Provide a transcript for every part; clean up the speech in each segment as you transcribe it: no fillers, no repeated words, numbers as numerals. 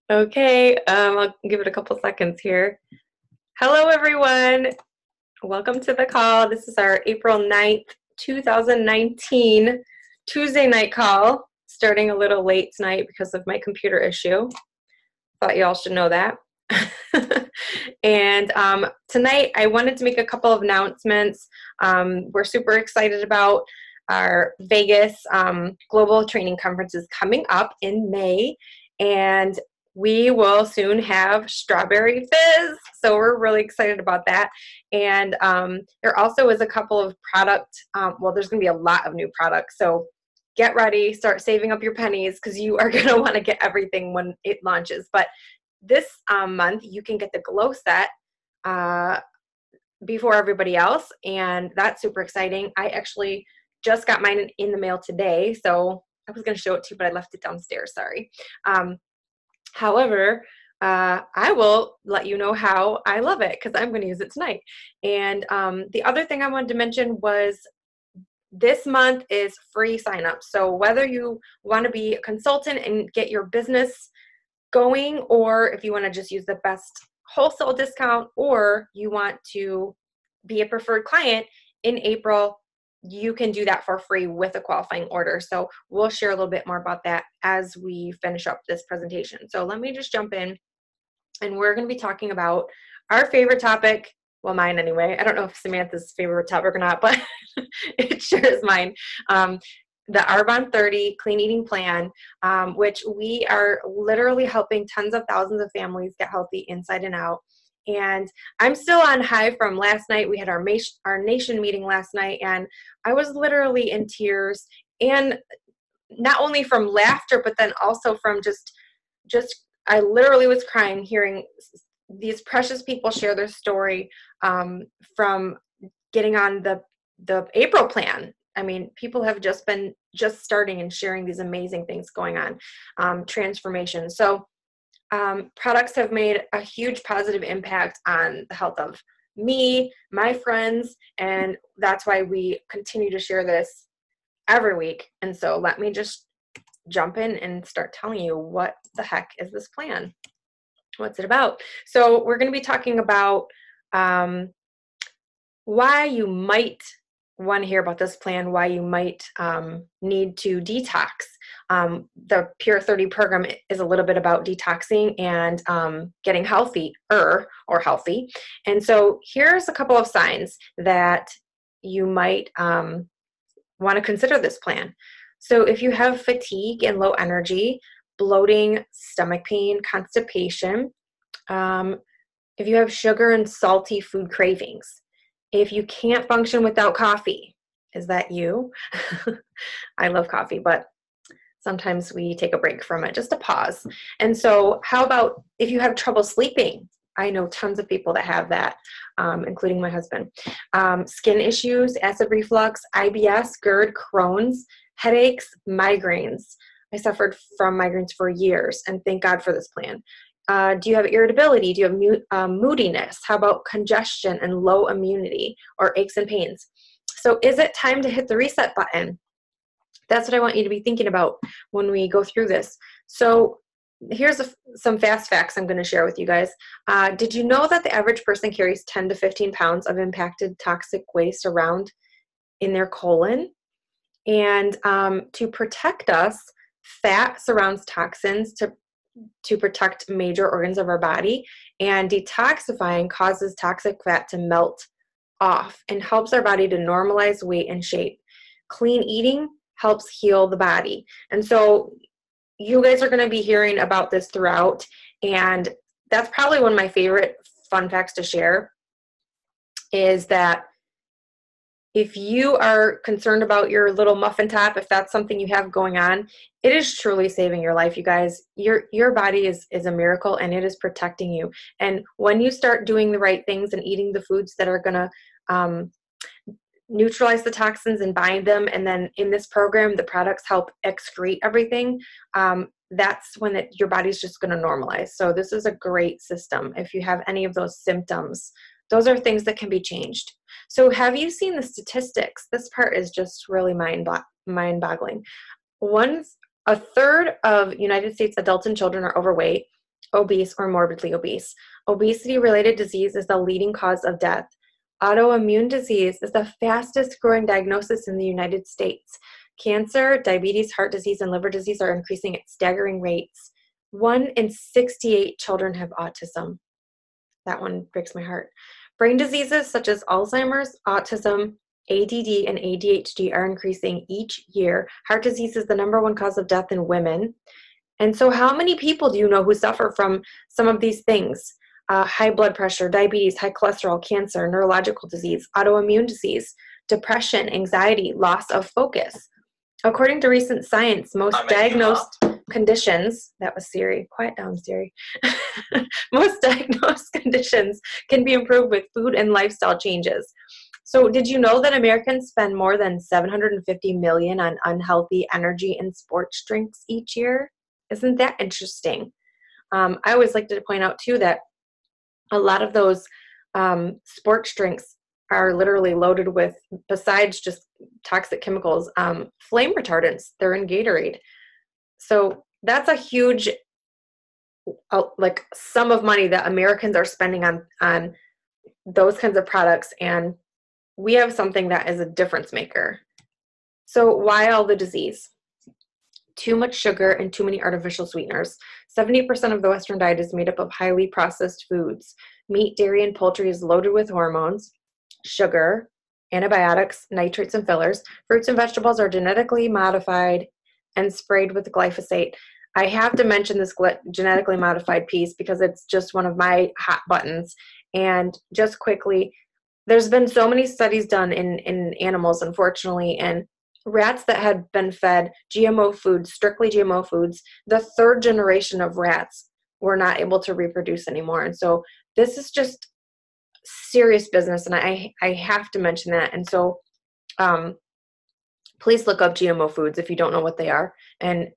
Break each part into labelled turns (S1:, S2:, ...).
S1: Okay, I'll give it a couple seconds here. Hello, everyone. Welcome to the call. This is our April 9th, 2019 Tuesday night call, starting a little late tonight because of my computer issue. Thought you all should know that. And tonight I wanted to make a couple of announcements. We're super excited about our Vegas Global Training Conference is coming up in May, and we will soon have Strawberry Fizz, so we're really excited about that. And there also is a couple of product, well, there's going to be a lot of new products, so get ready, start saving up your pennies because you are going to want to get everything when it launches. But this month, you can get the Glow Set before everybody else, and that's super exciting. I actually just got mine in the mail today, so I was going to show it to you, but I left it downstairs, sorry. However, I will let you know how I love it because I'm going to use it tonight. And the other thing I wanted to mention was this month is free signup. So whether you want to be a consultant and get your business going, or if you want to just use the best wholesale discount, or you want to be a preferred client in April, you can do that for free with a qualifying order. So we'll share a little bit more about that as we finish up this presentation. So let me just jump in, and we're going to be talking about our favorite topic. Well, mine anyway. I don't know if Samantha's favorite topic or not, but it sure is mine. The Arbonne 30 Clean Eating Plan, which we are literally helping tens of thousands of families get healthy inside and out. And I'm still on high from last night. We had our nation meeting last night, and I was literally in tears, and not only from laughter, but then also from just I literally was crying hearing these precious people share their story from getting on the April plan. I mean, people have just starting and sharing these amazing things going on, transformation. So products have made a huge positive impact on the health of me, my friends, and that's why we continue to share this every week. And so let me just jump in and start telling you what the heck is this plan? What's it about? So we're going to be talking about why you might want to hear about this plan, why you might need to detox. The Pure 30 program is a little bit about detoxing and getting healthy. And so here's a couple of signs that you might want to consider this plan. So if you have fatigue and low energy, bloating, stomach pain, constipation, if you have sugar and salty food cravings, if you can't function without coffee, is that you? I love coffee, but sometimes we take a break from it, just a pause. And so how about if you have trouble sleeping? I know tons of people that have that, including my husband. Skin issues, acid reflux, IBS, GERD, Crohn's, headaches, migraines. I suffered from migraines for years, and thank God for this plan. Do you have irritability? Do you have moodiness? How about congestion and low immunity or aches and pains? So is it time to hit the reset button? That's what I want you to be thinking about when we go through this. So here's some fast facts I'm going to share with you guys. Did you know that the average person carries 10 to 15 pounds of impacted toxic waste around in their colon? And to protect us, fat surrounds toxins to protect major organs of our body, and detoxifying causes toxic fat to melt off and helps our body to normalize weight and shape. Clean eating helps heal the body. And so you guys are going to be hearing about this throughout, and that's probably one of my favorite fun facts to share is that if you are concerned about your little muffin top, if that's something you have going on, it is truly saving your life, you guys. Your body is a miracle, and it is protecting you. And when you start doing the right things and eating the foods that are going to neutralize the toxins and bind them, and then in this program, the products help excrete everything, that's when your body's just going to normalize. So this is a great system. If you have any of those symptoms, those are things that can be changed. So have you seen the statistics? This part is just really mind-boggling. A third of United States adults and children are overweight. obese, or morbidly obese. Obesity-related disease is the leading cause of death. Autoimmune disease is the fastest growing diagnosis in the United States. Cancer, diabetes, heart disease, and liver disease are increasing at staggering rates. 1 in 68 children have autism. That one breaks my heart. Brain diseases such as Alzheimer's, autism, ADD, and ADHD are increasing each year. Heart disease is the #1 cause of death in women. And so how many people do you know who suffer from some of these things? High blood pressure, diabetes, high cholesterol, cancer, neurological disease, autoimmune disease, depression, anxiety, loss of focus. According to recent science, most diagnosed conditions, that was Siri, quiet down Siri. Most diagnosed conditions can be improved with food and lifestyle changes. So did you know that Americans spend more than $750 million on unhealthy energy and sports drinks each year? Isn't that interesting? I always like to point out too that a lot of those sports drinks are literally loaded with, besides just toxic chemicals, flame retardants. They're in Gatorade. So that's a huge like sum of money that Americans are spending on those kinds of products, and we have something that is a difference maker. So why all the disease? Too much sugar and too many artificial sweeteners. 70% of the Western diet is made up of highly processed foods. Meat, dairy, and poultry is loaded with hormones, sugar, antibiotics, nitrates, and fillers. Fruits and vegetables are genetically modified and sprayed with glyphosate. I have to mention this genetically modified piece because it's just one of my hot buttons. And just quickly, there's been so many studies done in animals, unfortunately, and rats that had been fed GMO foods, strictly GMO foods, the 3rd generation of rats were not able to reproduce anymore. And so this is just serious business, and I have to mention that. And so please look up GMO foods if you don't know what they are, and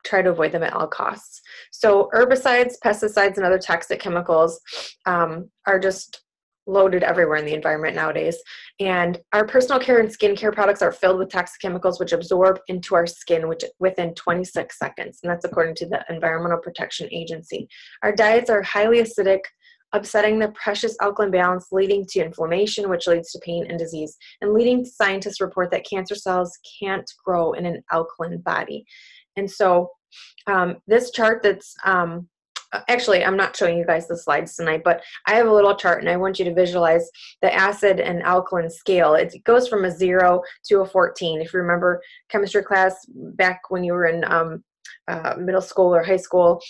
S1: try to avoid them at all costs. So herbicides, pesticides, and other toxic chemicals are just loaded everywhere in the environment nowadays. And our personal care and skincare products are filled with toxic chemicals which absorb into our skin within 26 seconds. And that's according to the Environmental Protection Agency. Our diets are highly acidic, upsetting the precious alkaline balance, leading to inflammation, which leads to pain and disease, and leading to scientists report that cancer cells can't grow in an alkaline body. And so this chart that's actually, I'm not showing you guys the slides tonight, but I have a little chart and I want you to visualize the acid and alkaline scale. It goes from a 0 to a 14. If you remember chemistry class back when you were in middle school or high school,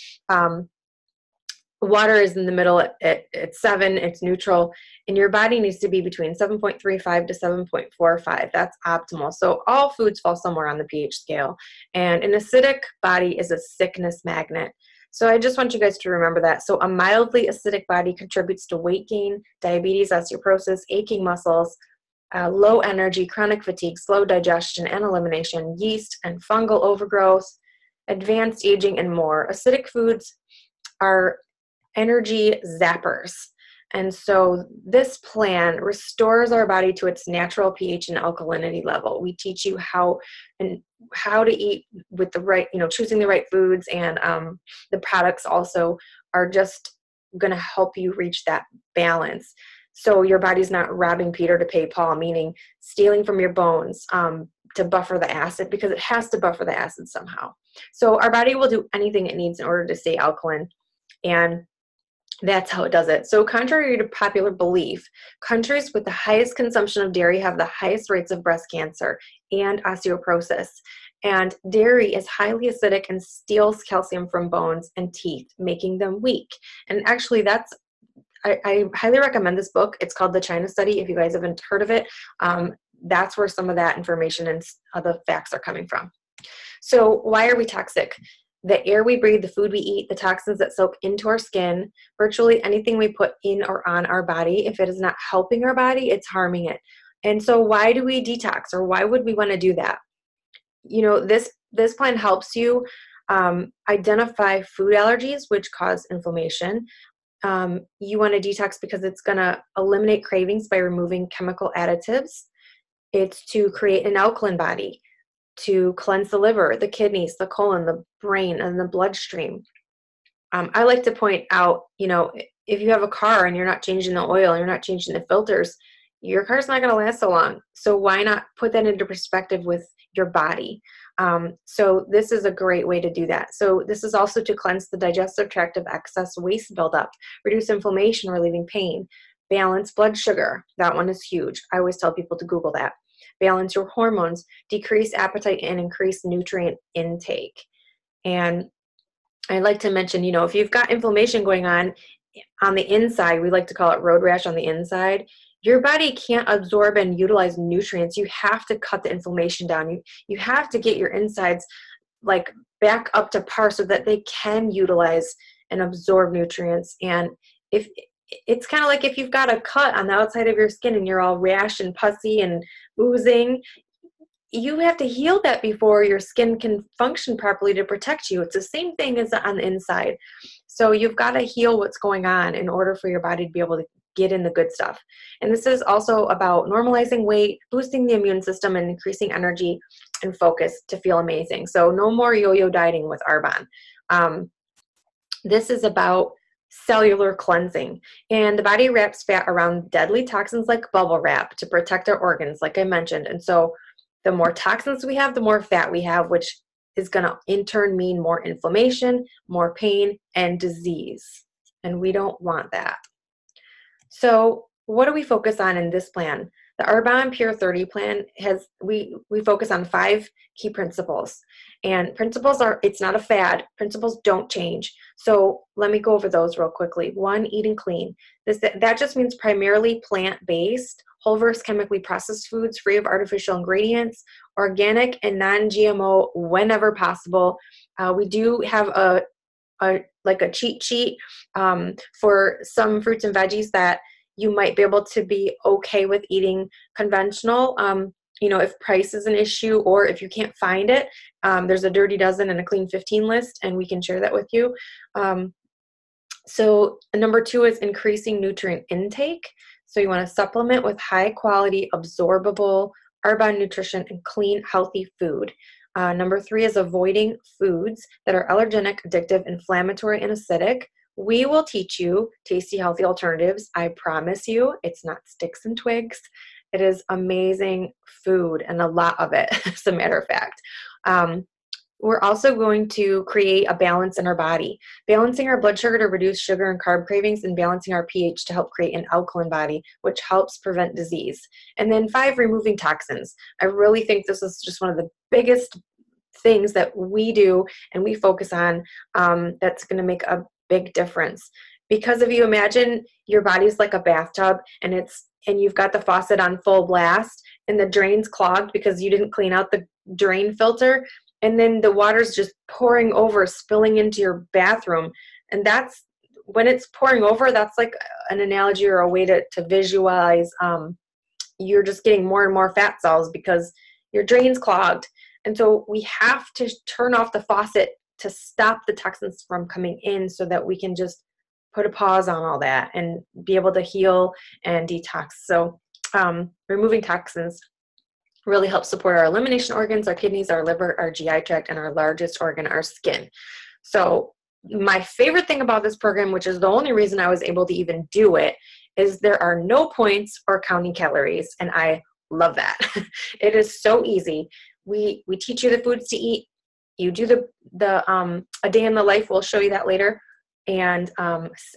S1: water is in the middle at 7, it's neutral, and your body needs to be between 7.35 to 7.45. That's optimal. So all foods fall somewhere on the pH scale, and an acidic body is a sickness magnet. So I just want you guys to remember that. So a mildly acidic body contributes to weight gain, diabetes, osteoporosis, aching muscles, low energy, chronic fatigue, slow digestion and elimination, yeast and fungal overgrowth, advanced aging, and more. Acidic foods are energy zappers. And so this plan restores our body to its natural pH and alkalinity level. We teach you how to eat with the right, choosing the right foods, and the products also are just going to help you reach that balance. So your body's not robbing Peter to pay Paul, meaning stealing from your bones to buffer the acid, because it has to buffer the acid somehow. So our body will do anything it needs in order to stay alkaline, and that's how it does it. So contrary to popular belief, countries with the highest consumption of dairy have the highest rates of breast cancer and osteoporosis. And dairy is highly acidic and steals calcium from bones and teeth, making them weak. And actually I highly recommend this book. It's called The China Study. If you guys haven't heard of it, that's where some of that information and the facts are coming from. So why are we toxic? The air we breathe, the food we eat, the toxins that soak into our skin, virtually anything we put in or on our body, if it is not helping our body, it's harming it. And so why do we detox, or why would we want to do that? This plan helps you identify food allergies, which cause inflammation. You want to detox because it's going to eliminate cravings by removing chemical additives. It's to create an alkaline body, to cleanse the liver, the kidneys, the colon, the brain, and the bloodstream. I like to point out, if you have a car and you're not changing the oil and you're not changing the filters, your car's not going to last so long. So why not put that into perspective with your body? So this is a great way to do that. So this is also to cleanse the digestive tract of excess waste buildup, reduce inflammation, relieving pain, balance blood sugar. That one is huge. I always tell people to Google that. Balance your hormones, decrease appetite, and increase nutrient intake. And I like to mention, if you've got inflammation going on the inside, we like to call it road rash on the inside, your body can't absorb and utilize nutrients. You have to cut the inflammation down. You have to get your insides like back up to par so that they can utilize and absorb nutrients. And if it's kind of like if you've got a cut on the outside of your skin and you're all rash and pussy and oozing, you have to heal that before your skin can function properly to protect you. It's the same thing as on the inside. So you've got to heal what's going on in order for your body to be able to get in the good stuff. And this is also about normalizing weight, boosting the immune system, and increasing energy and focus to feel amazing. So no more yo-yo dieting with Arbonne. This is about cellular cleansing, and the body wraps fat around deadly toxins like bubble wrap to protect our organs, like I mentioned. And so the more toxins we have, the more fat we have, which is going to in turn mean more inflammation, more pain, and disease. And we don't want that. So what do we focus on in this plan? The Arbonne Pure 30 plan we focus on 5 key principles. And principles it's not a fad. Principles don't change. So let me go over those real quickly. 1, eating clean. That just means primarily plant-based, whole versus chemically processed foods, free of artificial ingredients, organic and non-GMO whenever possible. We do have a cheat sheet for some fruits and veggies that you might be able to be okay with eating conventional. If price is an issue or if you can't find it, there's a Dirty Dozen and a Clean 15 list, and we can share that with you. So number 2 is increasing nutrient intake. So you want to supplement with high quality, absorbable Arbonne nutrition and clean, healthy food. Number 3 is avoiding foods that are allergenic, addictive, inflammatory, and acidic. We will teach you tasty, healthy alternatives. I promise you, it's not sticks and twigs. It is amazing food, and a lot of it, as a matter of fact. We're also going to create a balance in our body, balancing our blood sugar to reduce sugar and carb cravings, and balancing our pH to help create an alkaline body, which helps prevent disease. And then 5, removing toxins. I really think this is just one of the biggest things that we do and we focus on that's going to make a big difference. Because if you imagine your body's like a bathtub and you've got the faucet on full blast and the drain's clogged because you didn't clean out the drain filter, and then the water's just pouring over, spilling into your bathroom. And that's when it's pouring over, that's like an analogy or a way to visualize you're just getting more and more fat cells because your drain's clogged. And so we have to turn off the faucet to stop the toxins from coming in so that we can just put a pause on all that and be able to heal and detox. So removing toxins really helps support our elimination organs, our kidneys, our liver, our GI tract, and our largest organ, our skin. So my favorite thing about this program, which is the only reason I was able to even do it, is there are no points or counting calories, and I love that. It is so easy. We teach you the foods to eat. You do a day in the life. We'll show you that later. And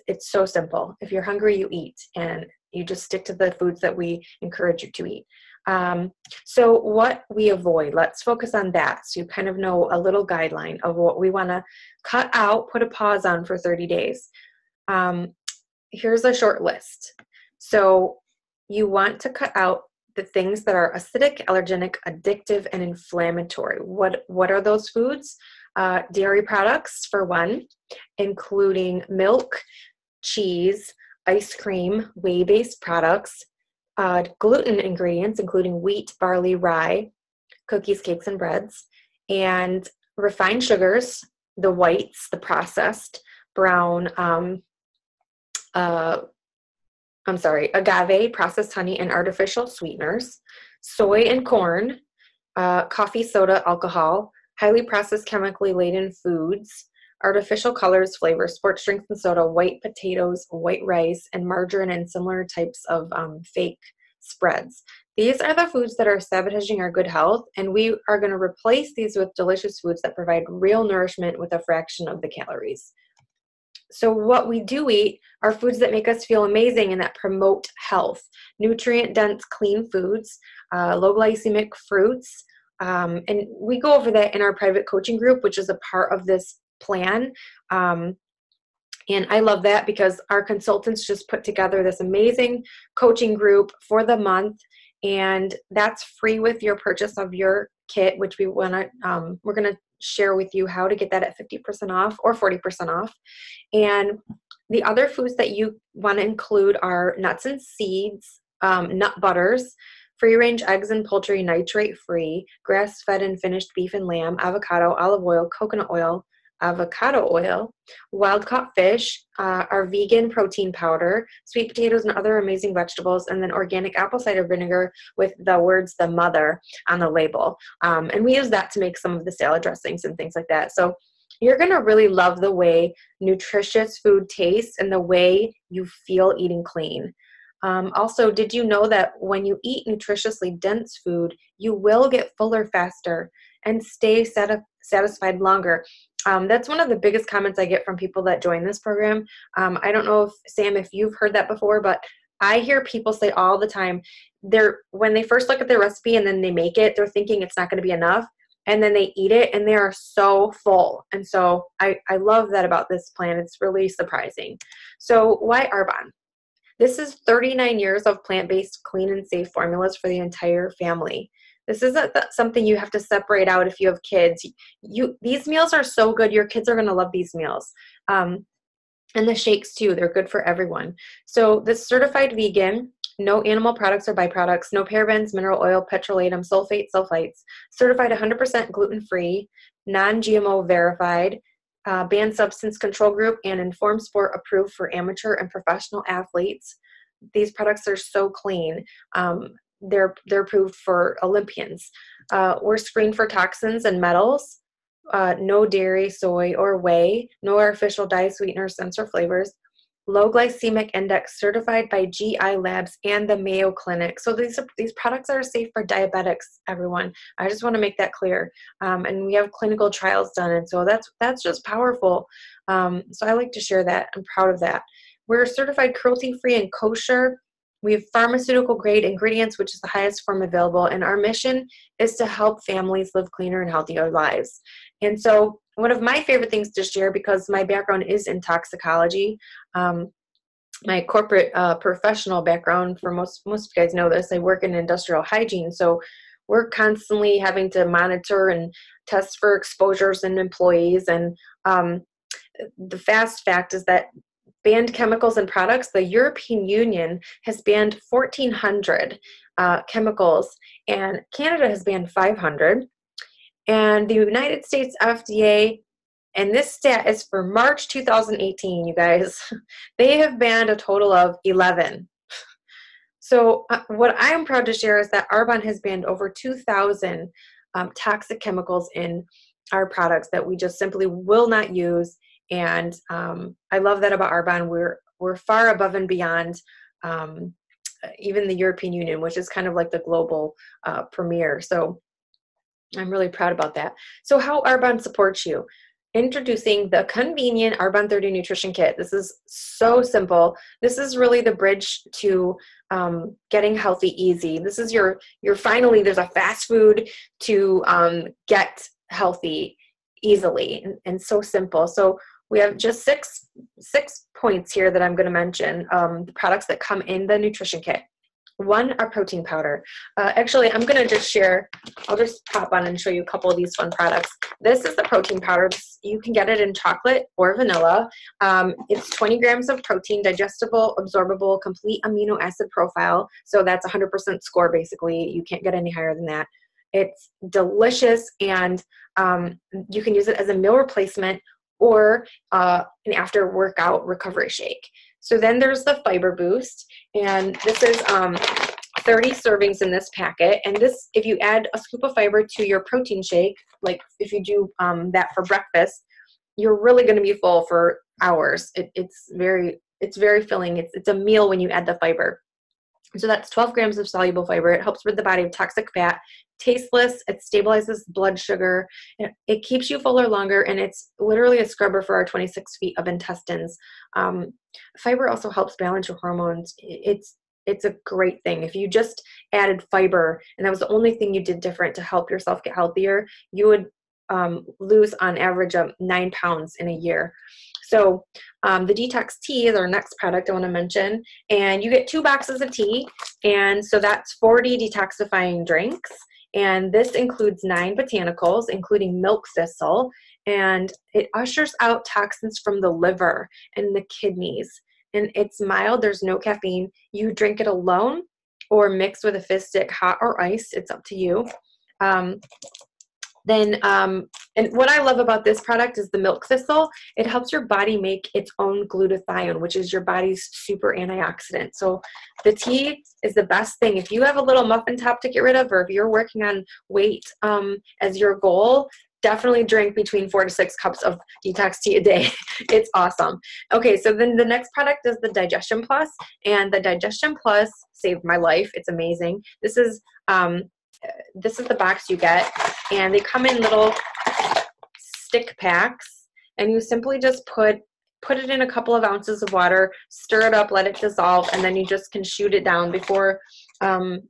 S1: it's so simple. If you're hungry, you eat, and you just stick to the foods that we encourage you to eat. So what we avoid, let's focus on that. So you kind of know a little guideline of what we want to cut out, put a pause on for 30 days. Here's a short list. So you want to cut out the things that are acidic, allergenic, addictive, and inflammatory. What are those foods? Dairy products, for one, including milk, cheese, ice cream, whey-based products, gluten ingredients, including wheat, barley, rye, cookies, cakes, and breads, and refined sugars, the whites, the processed, brown, agave, processed honey, and artificial sweeteners, soy and corn, coffee, soda, alcohol, highly processed chemically laden foods, artificial colors, flavors, sports drinks and soda, white potatoes, white rice, and margarine and similar types of fake spreads. These are the foods that are sabotaging our good health, and we are going to replace these with delicious foods that provide real nourishment with a fraction of the calories. So what we do eat are foods that make us feel amazing and that promote health. Nutrient-dense, clean foods, low glycemic fruits, and we go over that in our private coaching group, which is a part of this plan. And I love that because our consultants just put together this amazing coaching group for the month, and that's free with your purchase of your kit, which we're going to share with you how to get that at 50% off or 40% off. And the other foods that you want to include are nuts and seeds, nut butters, free-range eggs and poultry, nitrate-free, grass-fed and finished beef and lamb, avocado, olive oil, coconut oil, avocado oil, wild-caught fish, our vegan protein powder, sweet potatoes and other amazing vegetables, and then organic apple cider vinegar with the words "the mother" on the label. And we use that to make some of the salad dressings and things like that. So you're going to really love the way nutritious food tastes and the way you feel eating clean. Also, did you know that when you eat nutritiously dense food, you will get fuller faster and stay satisfied longer? That's one of the biggest comments I get from people that join this program. I don't know if, Sam, if you've heard that before, but I hear people say all the time, when they first look at their recipe and then they make it, they're thinking it's not going to be enough. And then they eat it and they are so full. And so I love that about this plan. It's really surprising. So why Arbonne? This is 39 years of plant-based, clean and safe formulas for the entire family. This isn't something you have to separate out if you have kids. These meals are so good. Your kids are going to love these meals. And the shakes too, they're good for everyone. So this certified vegan, no animal products or byproducts, no parabens, mineral oil, petrolatum, sulfate, sulfites, certified 100% gluten-free, non-GMO verified, banned substance control group, and Informed Sport approved for amateur and professional athletes. These products are so clean. They're approved for Olympians. We're screened for toxins and metals. No dairy, soy, or whey. No artificial dye, sweeteners, scents, or flavors. Low glycemic index, certified by GI Labs and the Mayo Clinic. So these products are safe for diabetics, everyone. I just want to make that clear. And we have clinical trials done, and so that's just powerful. So I like to share that. I'm proud of that. We're certified cruelty-free and kosher. We have pharmaceutical grade ingredients, which is the highest form available. And our mission is to help families live cleaner and healthier lives. And so one of my favorite things to share, because my background is in toxicology, my corporate professional background, for most of you guys know this, I work in industrial hygiene. So we're constantly having to monitor and test for exposures in employees. And the fast fact is that banned chemicals and products, the European Union has banned 1,400 chemicals, and Canada has banned 500. And the United States FDA, and this stat is for March 2018, you guys, they have banned a total of 11. So what I am proud to share is that Arbonne has banned over 2,000 toxic chemicals in our products that we just simply will not use. And I love that about Arbonne. We're far above and beyond even the European Union, which is kind of like the global premier. So I'm really proud about that. So how Arbonne supports you. Introducing the convenient Arbonne 30 Nutrition Kit. This is so simple. This is really the bridge to getting healthy easy. This is your finally, there's a fast food to get healthy easily and so simple. So we have just six points here that I'm going to mention, the products that come in the nutrition kit. One, our protein powder. Actually, I'm going to just share, I'll just pop on and show you a couple of these fun products. This is the protein powder. You can get it in chocolate or vanilla. It's 20 grams of protein, digestible, absorbable, complete amino acid profile. So that's 100% score, basically. You can't get any higher than that. It's delicious, and you can use it as a meal replacement or an after workout recovery shake. So then there's the Fiber Boost, and this is 30 servings in this packet. And this, if you add a scoop of fiber to your protein shake, like if you do that for breakfast, you're really going to be full for hours. It's very filling. It's a meal when you add the fiber. So that's 12 grams of soluble fiber. It helps rid the body of toxic fat, tasteless, it stabilizes blood sugar, it keeps you fuller longer, and it's literally a scrubber for our 26 feet of intestines. Fiber also helps balance your hormones. It's a great thing. If you just added fiber and that was the only thing you did different to help yourself get healthier, you would lose on average 9 pounds in a year. So the Detox Tea is our next product I want to mention, and you get 2 boxes of tea, and so that's 40 detoxifying drinks, and this includes 9 botanicals, including milk thistle, and it ushers out toxins from the liver and the kidneys, and it's mild. There's no caffeine. You drink it alone or mix with a fizz stick, hot or iced. It's up to you. And what I love about this product is the milk thistle. It helps your body make its own glutathione, which is your body's super antioxidant. So the tea is the best thing. If you have a little muffin top to get rid of, or if you're working on weight as your goal, definitely drink between 4 to 6 cups of detox tea a day. It's awesome. Okay, so then the next product is the Digestion Plus, and the Digestion Plus saved my life. It's amazing. This is the box you get, and they come in little stick packs, and you simply just put it in a couple of ounces of water, stir it up, let it dissolve, and then you just can shoot it down before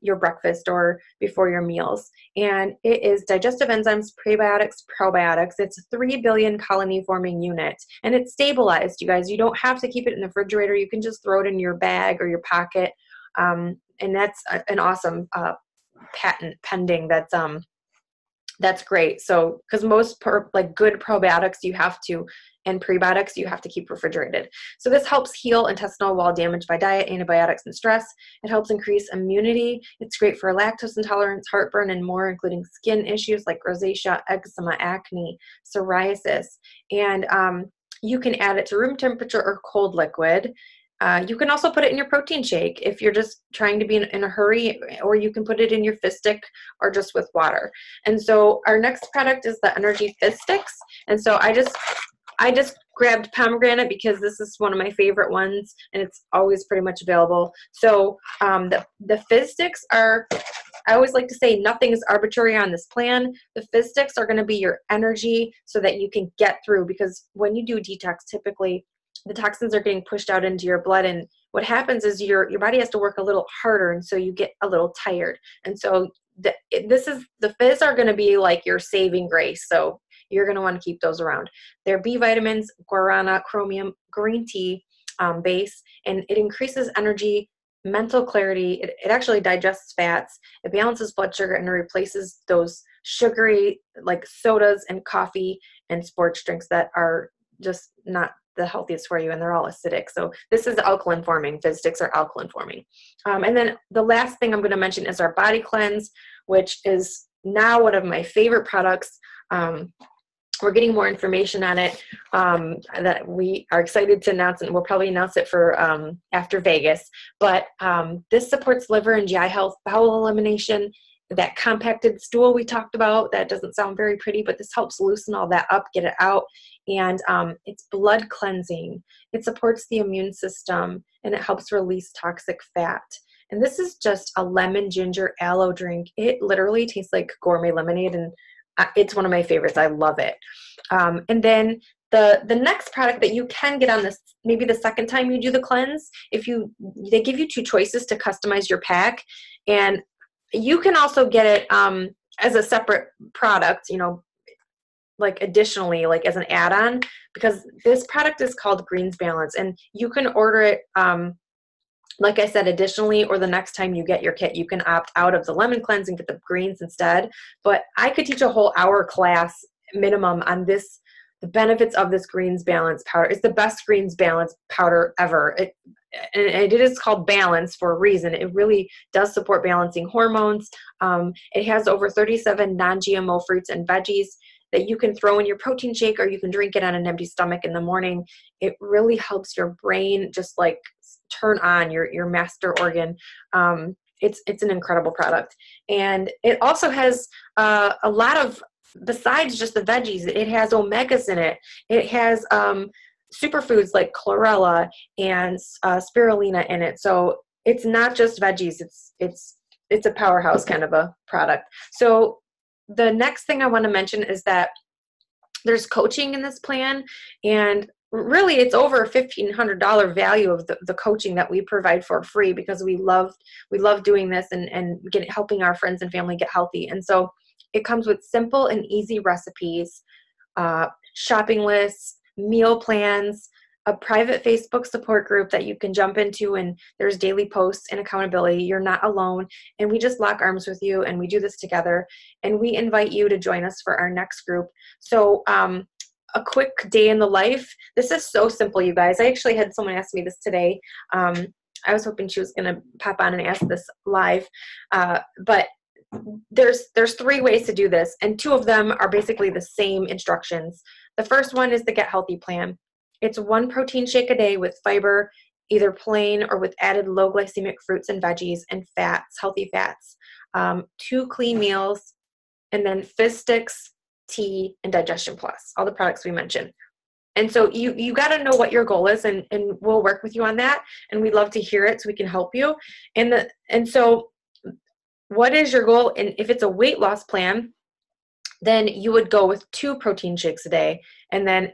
S1: your breakfast or before your meals. And it is digestive enzymes, prebiotics, probiotics. It's a 3 billion colony forming unit, and it's stabilized, you guys. You don't have to keep it in the refrigerator. You can just throw it in your bag or your pocket, and that's an awesome patent pending. That's great. So because most good probiotics and prebiotics you have to keep refrigerated. So this helps heal intestinal wall damage by diet, antibiotics, and stress. It helps increase immunity. It's great for lactose intolerance, heartburn, and more, including skin issues like rosacea, eczema, acne, psoriasis. And you can add it to room temperature or cold liquid. You can also put it in your protein shake if you're just trying to be in a hurry, or you can put it in your fizz stick or just with water. And so our next product is the Energy Fizz Sticks. And so I just grabbed pomegranate because this is one of my favorite ones, and it's always pretty much available. So the fizz sticks are, I always like to say, nothing is arbitrary on this plan. The fizz sticks are going to be your energy so that you can get through, because when you do detox, typically the toxins are getting pushed out into your blood, and what happens is your body has to work a little harder, and so you get a little tired. And so the fizz are going to be like your saving grace, so you're going to want to keep those around. They're B vitamins, guarana, chromium, green tea base, and it increases energy, mental clarity. It actually digests fats, it balances blood sugar, and it replaces those sugary like sodas and coffee and sports drinks that are just not the healthiest for you, and they're all acidic. So this is alkaline forming. Fizz sticks are alkaline forming. And then the last thing I'm going to mention is our body cleanse, which is now one of my favorite products. We're getting more information on it that we are excited to announce, and we'll probably announce it for after Vegas. But this supports liver and GI health, bowel elimination, that compacted stool we talked about. That doesn't sound very pretty, but this helps loosen all that up, get it out. And it's blood cleansing. It supports the immune system, and it helps release toxic fat. And this is just a lemon ginger aloe drink. It literally tastes like gourmet lemonade, and it's one of my favorites. I love it. And then the next product that you can get on this, maybe the second time you do the cleanse, they give you 2 choices to customize your pack, and you can also get it as a separate product, like additionally, like as an add-on, because this product is called Greens Balance, and you can order it, like I said, additionally, or the next time you get your kit, you can opt out of the lemon cleanse and get the greens instead. But I could teach a whole hour class minimum on this, the benefits of this Greens Balance powder. It's the best Greens Balance powder ever. It is called Balance for a reason. It really does support balancing hormones. It has over 37 non-GMO fruits and veggies that you can throw in your protein shake, or you can drink it on an empty stomach in the morning. It really helps your brain just like turn on your master organ. It's an incredible product. And it also has a lot of besides just the veggies, it has omegas in it. It has superfoods like chlorella and spirulina in it. So it's not just veggies. It's a powerhouse kind of a product. So the next thing I want to mention is that there's coaching in this plan, and really it's over $1,500 value of the coaching that we provide for free, because we love doing this and helping our friends and family get healthy. And so it comes with simple and easy recipes, shopping lists, meal plans, a private Facebook support group that you can jump into, and there's daily posts and accountability. You're not alone, and we just lock arms with you, and we do this together, and we invite you to join us for our next group. So a quick day in the life. This is so simple, you guys. I actually had someone ask me this today. I was hoping she was going to pop on and ask this live, but there's 3 ways to do this, and 2 of them are basically the same instructions. The first one is the Get Healthy plan. It's 1 protein shake a day with fiber, either plain or with added low glycemic fruits and veggies, and fats, healthy fats, 2 clean meals, and then Fizz Sticks, tea, and Digestion Plus, all the products we mentioned. And so you got to know what your goal is, and we'll work with you on that, and we'd love to hear it so we can help you. And so what is your goal? And if it's a weight loss plan, then you would go with 2 protein shakes a day, and then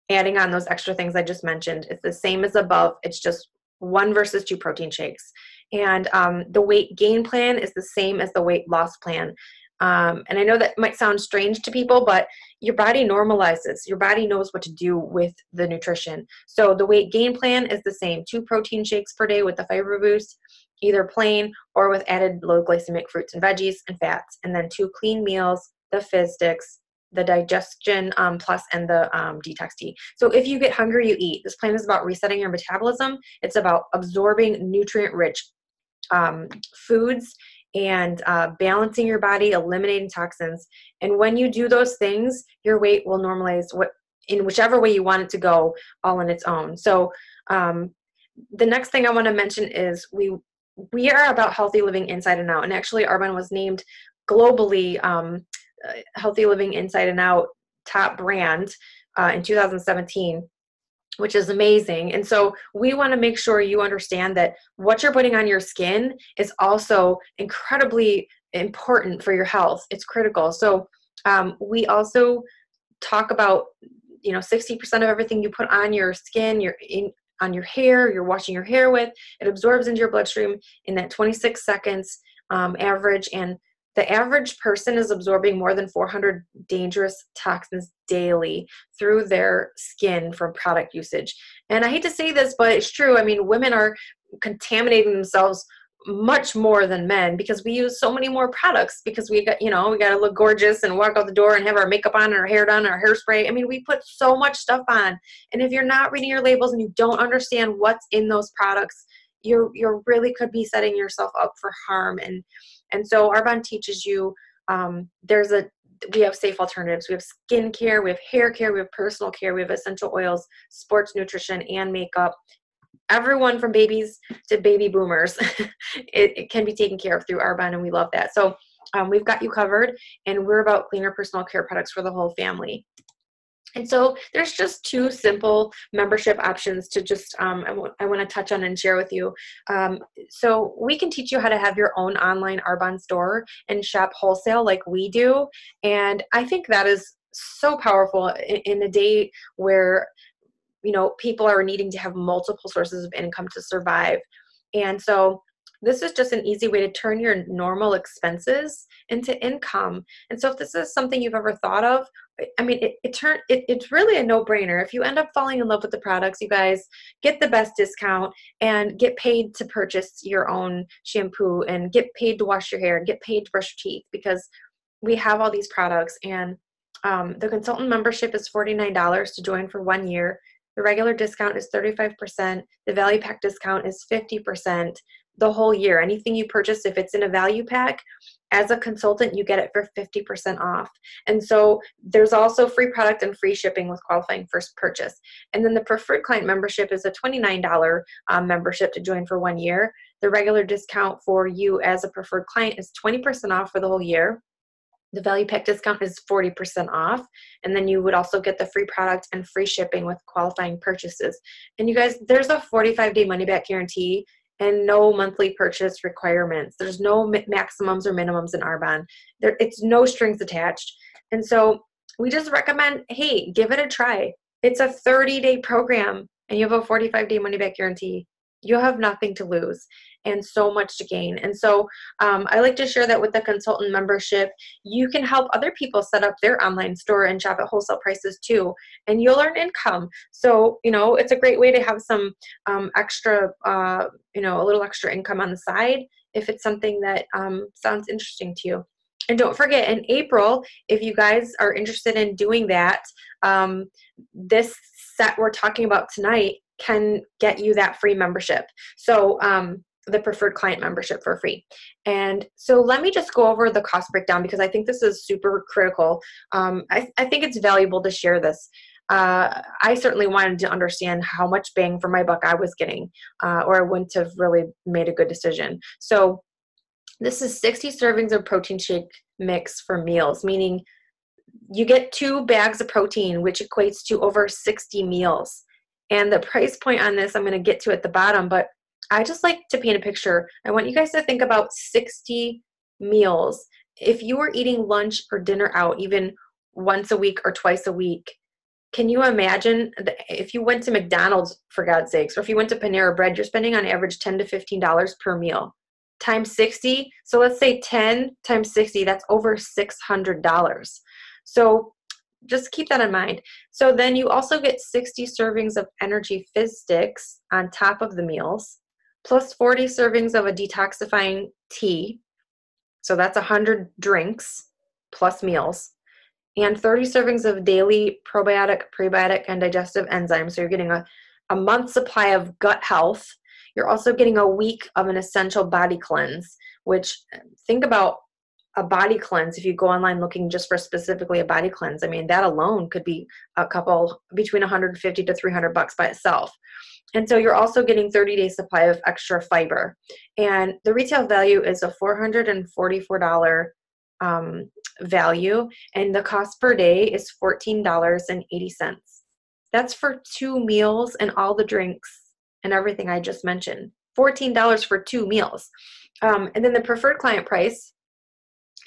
S1: adding on those extra things I just mentioned. It's the same as above. It's just 1 versus 2 protein shakes. And the weight gain plan is the same as the weight loss plan. And I know that might sound strange to people, but your body normalizes. Your body knows what to do with the nutrition. So the weight gain plan is the same, 2 protein shakes per day with the fiber boost, either plain or with added low glycemic fruits and veggies and fats, and then 2 clean meals, the Fizz Sticks, the Digestion Plus, and the Detox Tea. So if you get hungry, you eat. This plan is about resetting your metabolism. It's about absorbing nutrient-rich foods and balancing your body, eliminating toxins. And when you do those things, your weight will normalize in whichever way you want it to go, all on its own. So the next thing I want to mention is we are about healthy living inside and out. And actually, Arbonne was named globally Healthy Living Inside and Out top brand in 2017, which is amazing. And so we want to make sure you understand that what you're putting on your skin is also incredibly important for your health. It's critical. So we also talk about, 60% of everything you put on your skin, on your hair, you're washing your hair with, it absorbs into your bloodstream in that 26 seconds average. And the average person is absorbing more than 400 dangerous toxins daily through their skin from product usage. And I hate to say this, but it's true. I mean, women are contaminating themselves much more than men because we use so many more products, because we got to look gorgeous and walk out the door and have our makeup on and our hair done, our hairspray. I mean, we put so much stuff on. And if you're not reading your labels and you don't understand what's in those products, you really could be setting yourself up for harm. And so Arbonne teaches you, we have safe alternatives. We have skin care, we have hair care, we have personal care, we have essential oils, sports nutrition, and makeup. Everyone from babies to baby boomers, it can be taken care of through Arbonne, and we love that. So we've got you covered, and we're about cleaner personal care products for the whole family. And so there's just 2 simple membership options to just, I want to touch on and share with you. So we can teach you how to have your own online Arbonne store and shop wholesale like we do. And I think that is so powerful in a day where, people are needing to have multiple sources of income to survive. And so this is just an easy way to turn your normal expenses into income. And so if this is something you've ever thought of, I mean, it's really a no-brainer. If you end up falling in love with the products, you guys get the best discount and get paid to purchase your own shampoo and get paid to wash your hair and get paid to brush your teeth, because we have all these products. And the consultant membership is $49 to join for 1 year. The regular discount is 35%. The value pack discount is 50%. The whole year. Anything you purchase, if it's in a value pack, as a consultant, you get it for 50% off. And so there's also free product and free shipping with qualifying first purchase. And then the preferred client membership is a $29 membership to join for 1 year. The regular discount for you as a preferred client is 20% off for the whole year. The value pack discount is 40% off. And then you would also get the free product and free shipping with qualifying purchases. And you guys, there's a 45-day money back guarantee and no monthly purchase requirements. There's no maximums or minimums in Arbonne. It's no strings attached. And so we just recommend, hey, give it a try. It's a 30-day program and you have a 45-day money back guarantee. You'll have nothing to lose and so much to gain. And so I like to share that with the consultant membership. You can help other people set up their online store and shop at wholesale prices too, and you'll earn income. So, it's a great way to have some extra, a little extra income on the side if it's something that sounds interesting to you. And don't forget, in April, if you guys are interested in doing that, this set we're talking about tonight can get you that free membership. So the preferred client membership for free. And so let me just go over the cost breakdown because I think this is super critical. I think it's valuable to share this. I certainly wanted to understand how much bang for my buck I was getting, or I wouldn't have really made a good decision. So this is 60 servings of protein shake mix for meals, meaning you get 2 bags of protein, which equates to over 60 meals. And the price point on this, I'm going to get to at the bottom, but I just like to paint a picture. I want you guys to think about 60 meals. If you were eating lunch or dinner out, even once a week or twice a week, can you imagine if you went to McDonald's, for God's sakes, or if you went to Panera Bread, you're spending on average $10 to $15 per meal. Times 60, so let's say 10 times 60, that's over $600. So just keep that in mind. So then you also get 60 servings of Energy Fizz sticks on top of the meals, plus 40 servings of a detoxifying tea. So that's 100 drinks plus meals, and 30 servings of daily probiotic, prebiotic, and digestive enzymes. So you're getting a month's supply of gut health. You're also getting a week of an essential body cleanse, which, think about a body cleanse. If you go online looking just for specifically a body cleanse, I mean, that alone could be between $150 to $300 by itself. And so you're also getting 30-day supply of extra fiber. And the retail value is a $444 value, and the cost per day is $14.80. That's for 2 meals and all the drinks and everything I just mentioned. $14 for 2 meals. And then the preferred client price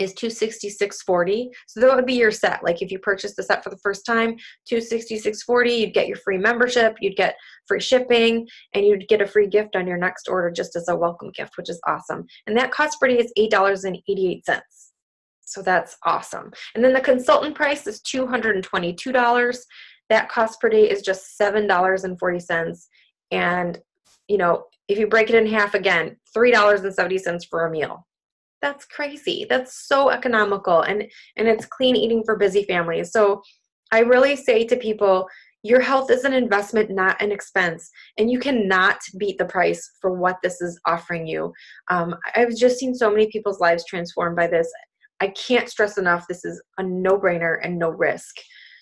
S1: is $266.40. So that would be your set. Like if you purchase the set for the first time, $266.40, you'd get your free membership, you'd get free shipping, and you'd get a free gift on your next order just as a welcome gift, which is awesome. And that cost per day is $8.88. So that's awesome. And then the consultant price is $222. That cost per day is just $7.40. And, if you break it in half again, $3.70 for a meal. That's crazy. That's so economical, and it's clean eating for busy families. So I really say to people, your health is an investment, not an expense, and you cannot beat the price for what this is offering you. I've just seen so many people's lives transformed by this. I can't stress enough, this is a no-brainer and no risk.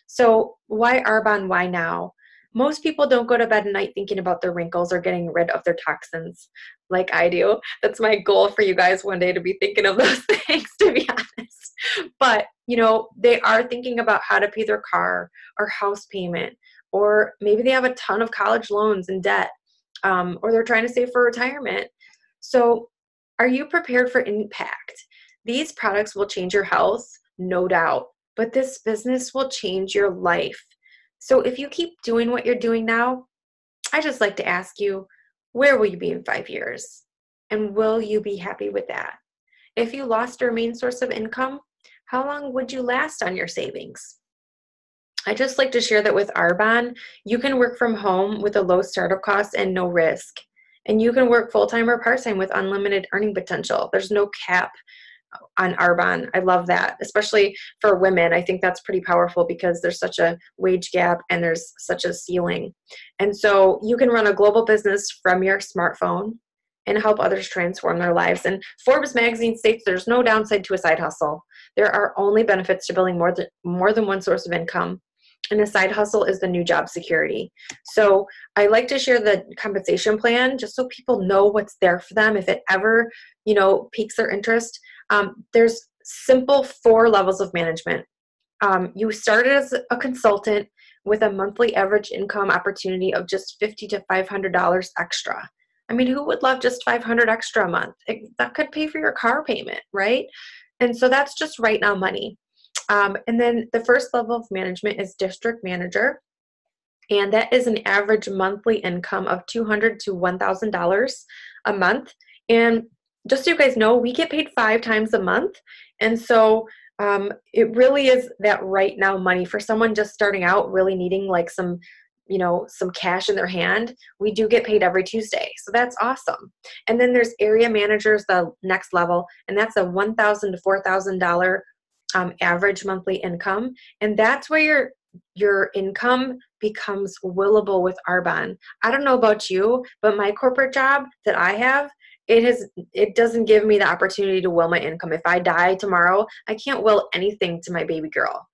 S1: So why Arbonne? Why now? Most people don't go to bed at night thinking about their wrinkles or getting rid of their toxins like I do. That's my goal for you guys one day, to be thinking of those things, to be honest. But, they are thinking about how to pay their car or house payment, or maybe they have a ton of college loans and debt, or they're trying to save for retirement. So are you prepared for impact? These products will change your health, no doubt, but this business will change your life. So if you keep doing what you're doing now, I just like to ask you, where will you be in 5 years? And will you be happy with that? If you lost your main source of income, how long would you last on your savings? I just like to share that with Arbonne, you can work from home with a low startup cost and no risk. And you can work full-time or part-time with unlimited earning potential. There's no cap on Arbonne. I love that, especially for women. I think that's pretty powerful because there's such a wage gap and there's such a ceiling. And so you can run a global business from your smartphone and help others transform their lives. And Forbes magazine states there's no downside to a side hustle. There are only benefits to building more than one source of income. And a side hustle is the new job security. So I like to share the compensation plan just so people know what's there for them if it ever, piques their interest. There's simple 4 levels of management. You started as a consultant with a monthly average income opportunity of just $50 to $500 extra. I mean, who would love just $500 extra a month? That could pay for your car payment, right? And so that's just right now money. And then the first level of management is district manager. And that is an average monthly income of $200 to $1,000 a month. And just so you guys know, we get paid 5 times a month. And so it really is that right now money for someone just starting out, really needing like some cash in their hand. We do get paid every Tuesday. So that's awesome. And then there's area managers, the next level, and that's a $1,000 to $4,000 average monthly income. And that's where your income becomes willable with Arbonne. I don't know about you, but my corporate job that I have, it doesn't give me the opportunity to will my income. If I die tomorrow, I can't will anything to my baby girl.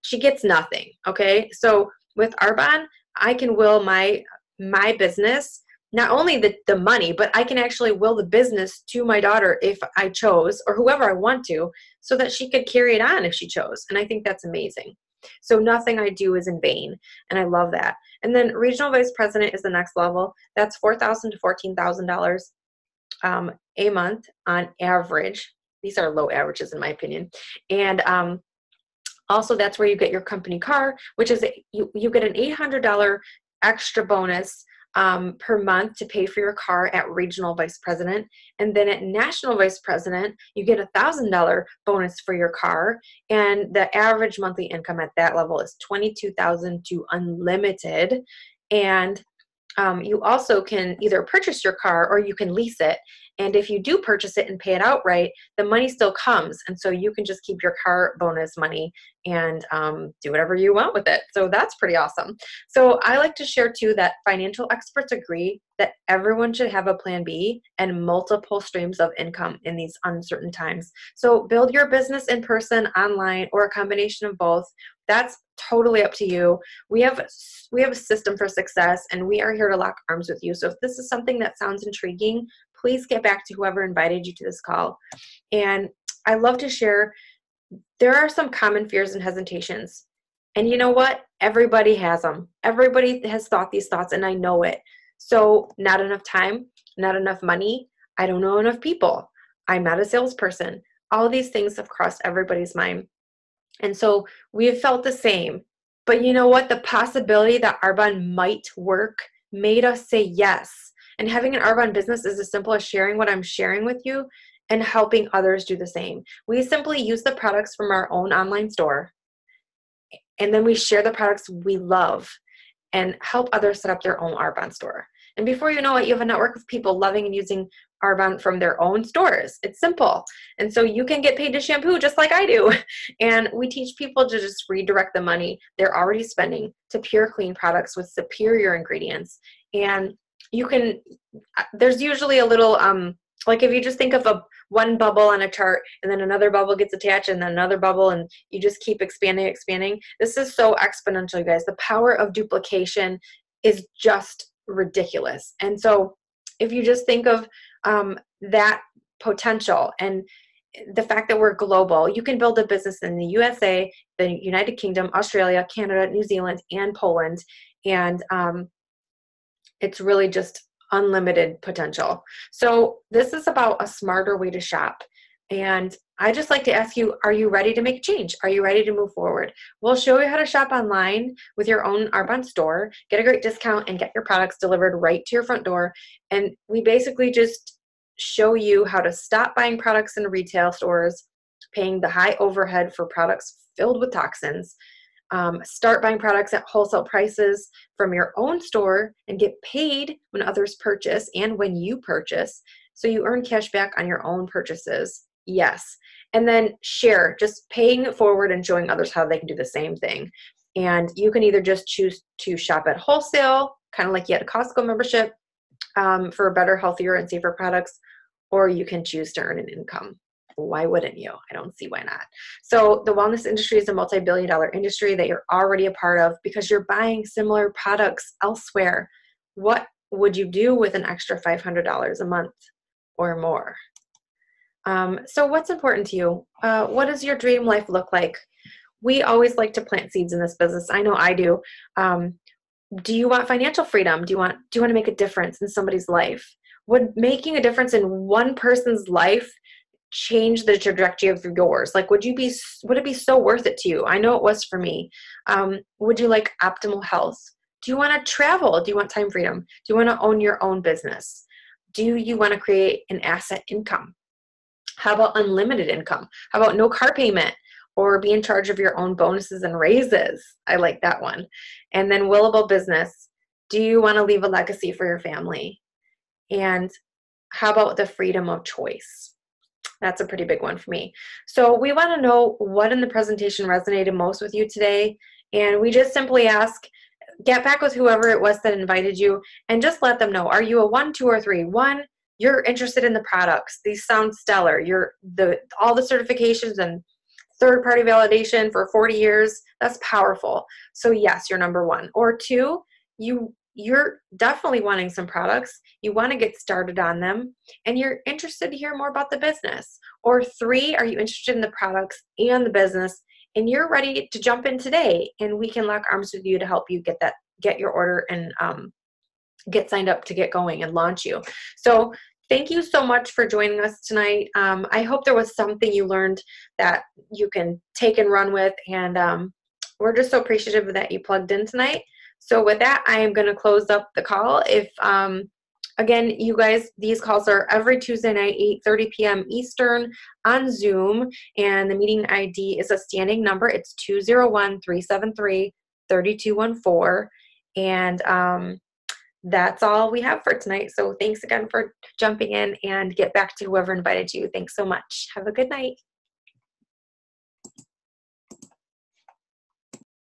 S1: She gets nothing. Okay. So with Arbonne, I can will my business, not only the money, but I can actually will the business to my daughter if I chose, or whoever I want to, so that she could carry it on if she chose. And I think that's amazing. So nothing I do is in vain. And I love that. And then regional vice president is the next level. That's $4,000 to $14,000 a month on average. These are low averages in my opinion. And also that's where you get your company car, which is you get an $800 extra bonus per month to pay for your car at regional vice president. And then at national vice president, you get $1,000 bonus for your car. And the average monthly income at that level is $22,000 to unlimited. And you also can either purchase your car or you can lease it. And if you do purchase it and pay it outright, the money still comes. And so you can just keep your car bonus money and do whatever you want with it. So that's pretty awesome. So I like to share too that financial experts agree that everyone should have a plan B and multiple streams of income in these uncertain times. So build your business in person, online, or a combination of both. That's totally up to you. We have a system for success, and we are here to lock arms with you. So if this is something that sounds intriguing, please get back to whoever invited you to this call. And I love to share, there are some common fears and hesitations. And you know what? Everybody has them. Everybody has thought these thoughts, and I know it. So not enough time, not enough money, I don't know enough people, I'm not a salesperson. All these things have crossed everybody's mind. And so we have felt the same. But you know what? The possibility that Arbonne might work made us say yes. And having an Arbonne business is as simple as sharing what I'm sharing with you and helping others do the same. We simply use the products from our own online store, and then we share the products we love and help others set up their own Arbonne store. And before you know it, you have a network of people loving and using Arbonne from their own stores. It's simple. And so you can get paid to shampoo just like I do. And we teach people to just redirect the money they're already spending to pure, clean products with superior ingredients. And you can, there's usually a little, like if you just think of one bubble on a chart and then another bubble gets attached and then another bubble, and you just keep expanding. This is so exponential, you guys. The power of duplication is just ridiculous. And so if you just think of that potential and the fact that we're global, you can build a business in the USA, the United Kingdom, Australia, Canada, New Zealand, and Poland. And it's really just unlimited potential. So this is about a smarter way to shop. And I just like to ask you, are you ready to make a change? Are you ready to move forward? We'll show you how to shop online with your own Arbonne store, get a great discount, and get your products delivered right to your front door. And we basically just show you how to stop buying products in retail stores, paying the high overhead for products filled with toxins, start buying products at wholesale prices from your own store and get paid when others purchase and when you purchase, so you earn cash back on your own purchases. Yes. And then share, just paying it forward and showing others how they can do the same thing. And you can either just choose to shop at wholesale, kind of like you had a Costco membership, for better, healthier, and safer products, or you can choose to earn an income. Why wouldn't you? I don't see why not. So the wellness industry is a multi-billion-dollar industry that you're already a part of because you're buying similar products elsewhere. What would you do with an extra $500 a month or more? So what's important to you? What does your dream life look like? We always like to plant seeds in this business. I know I do. Um, do you want financial freedom? Do you want to make a difference in somebody's life? Would making a difference in one person's life change the trajectory of yours? Like, would it be so worth it to you? I know it was for me. Would you like optimal health? Do you want to travel? Do you want time freedom? Do you want to own your own business? Do you want to create an asset income? How about unlimited income? How about no car payment or be in charge of your own bonuses and raises? I like that one. And then willable business. Do you want to leave a legacy for your family? And how about the freedom of choice? That's a pretty big one for me. So we want to know what in the presentation resonated most with you today. And we just simply ask, get back with whoever it was that invited you and just let them know, are you a 1, 2, or 3? 1, you're interested in the products. These sound stellar. All the certifications and third-party validation for 40 years, that's powerful. So yes, you're number 1. Or 2, you're definitely wanting some products. You want to get started on them and you're interested to hear more about the business. Or 3, are you interested in the products and the business and you're ready to jump in today and we can lock arms with you to help you get your order and get signed up to get going and launch you. So thank you so much for joining us tonight. I hope there was something you learned that you can take and run with, and we're just so appreciative that you plugged in tonight. So with that, I am going to close up the call. If again, you guys, these calls are every Tuesday night, 8:30 p.m. Eastern on Zoom, and the meeting ID is a standing number. It's 201-373-3214, and that's all we have for tonight. So thanks again for jumping in, and get back to whoever invited you. Thanks so much. Have a good night.